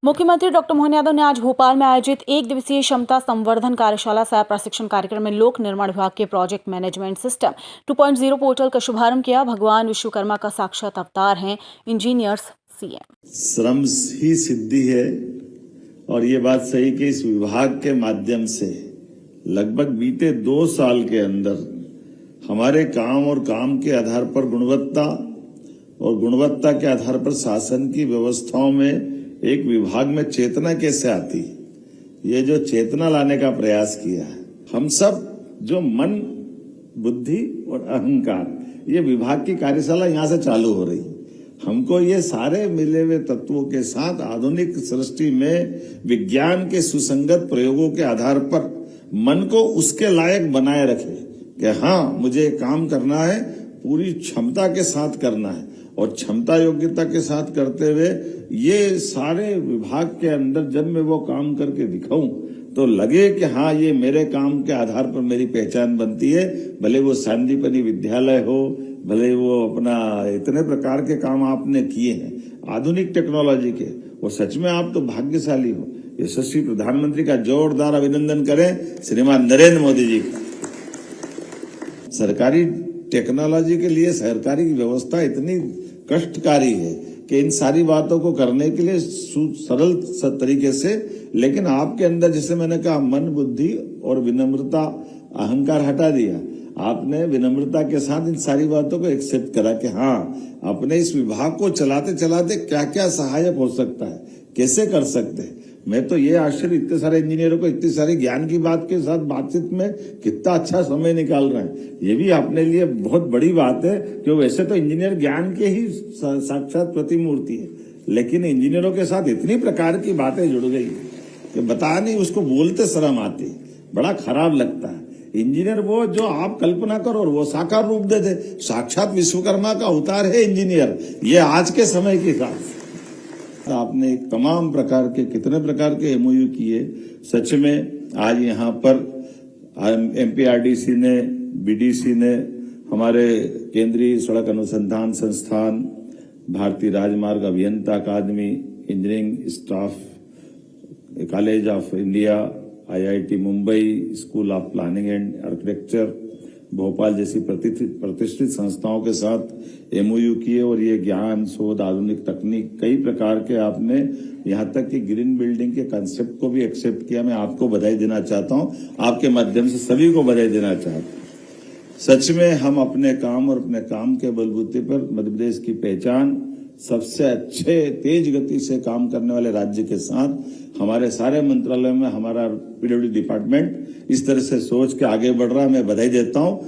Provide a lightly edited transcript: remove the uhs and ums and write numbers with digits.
मुख्यमंत्री डॉक्टर मोहन यादव ने आज भोपाल में आयोजित एक दिवसीय क्षमता संवर्धन कार्यशाला सह प्रशिक्षण कार्यक्रम में लोक निर्माण विभाग के प्रोजेक्ट मैनेजमेंट सिस्टम 2.0 पोर्टल का शुभारंभ किया। भगवान विश्वकर्मा का साक्षात अवतार हैं इंजीनियर्स सीएम। श्रम ही सिद्धि है और ये बात सही कि इस विभाग के माध्यम से लगभग बीते 2 साल के अंदर हमारे काम और काम के आधार पर गुणवत्ता और गुणवत्ता के आधार पर शासन की व्यवस्थाओं में एक विभाग में चेतना कैसे आती, ये जो चेतना लाने का प्रयास किया है, हम सब जो मन, बुद्धि और अहंकार, ये विभाग की कार्यशाला यहाँ से चालू हो रही। हमको ये सारे मिले हुए तत्वों के साथ आधुनिक सृष्टि में विज्ञान के सुसंगत प्रयोगों के आधार पर मन को उसके लायक बनाए रखे कि हाँ, मुझे काम करना है, पूरी क्षमता के साथ करना है और क्षमता योग्यता के साथ करते हुए ये सारे विभाग के अंदर जब मैं वो काम करके दिखाऊं तो लगे कि हाँ, ये मेरे काम के आधार पर मेरी पहचान बनती है। भले वो सांदीपनी विद्यालय हो, भले वो अपना इतने प्रकार के काम आपने किए हैं आधुनिक टेक्नोलॉजी के, वो सच में आप तो भाग्यशाली हो। यशस्वी प्रधानमंत्री का जोरदार अभिनंदन करें श्रीमान नरेंद्र मोदी जी का। सरकारी टेक्नोलॉजी के लिए सरकारी व्यवस्था इतनी कष्टकारी है कि इन सारी बातों को करने के लिए सरल तरीके से, लेकिन आपके अंदर जैसे मैंने कहा मन, बुद्धि और विनम्रता, अहंकार हटा दिया। आपने विनम्रता के साथ इन सारी बातों को एक्सेप्ट करा कि हाँ, अपने इस विभाग को चलाते चलाते क्या क्या सहायक हो सकता है, कैसे कर सकते हैं। मैं तो ये आश्चर्य, इतने सारे इंजीनियरों को इतनी सारी ज्ञान की बात के साथ बातचीत में कितना अच्छा समय निकाल रहे हैं। ये भी अपने लिए बहुत बड़ी बात है कि वैसे तो इंजीनियर ज्ञान के ही साक्षात प्रतिमूर्ति है, लेकिन इंजीनियरों के साथ इतनी प्रकार की बातें जुड़ गई कि बता नहीं, उसको बोलते शर्म आती, बड़ा खराब लगता है। इंजीनियर वो जो आप कल्पना करो और वो साकार रूप दे दे, साक्षात विश्वकर्मा का अवतार है इंजीनियर। ये आज के समय की बात। आपने तमाम प्रकार के, कितने प्रकार के एमओयू किए। सच में आज यहाँ पर एमपीआरडीसी ने, बीडीसी ने, हमारे केंद्रीय सड़क अनुसंधान संस्थान, भारतीय राजमार्ग अभियंता अकादमी, engineering staff college of India, IIT Mumbai, school of planning and architecture Bhopal जैसी प्रतिष्ठित संस्थाओं के साथ एमओयू किए और ये ज्ञान, शोध, आधुनिक तकनीक, कई प्रकार के आपने, यहाँ तक कि ग्रीन बिल्डिंग के कंसेप्ट को भी एक्सेप्ट किया। मैं आपको बधाई देना चाहता हूँ, आपके माध्यम से सभी को बधाई देना चाहता हूँ। सच में हम अपने काम और अपने काम के बलबूते पर मध्य प्रदेश की पहचान सबसे अच्छे तेज गति से काम करने वाले राज्य के साथ हमारे सारे मंत्रालय में हमारा पीडब्ल्यूडी डिपार्टमेंट इस तरह से सोच के आगे बढ़ रहा है। मैं बधाई देता हूं।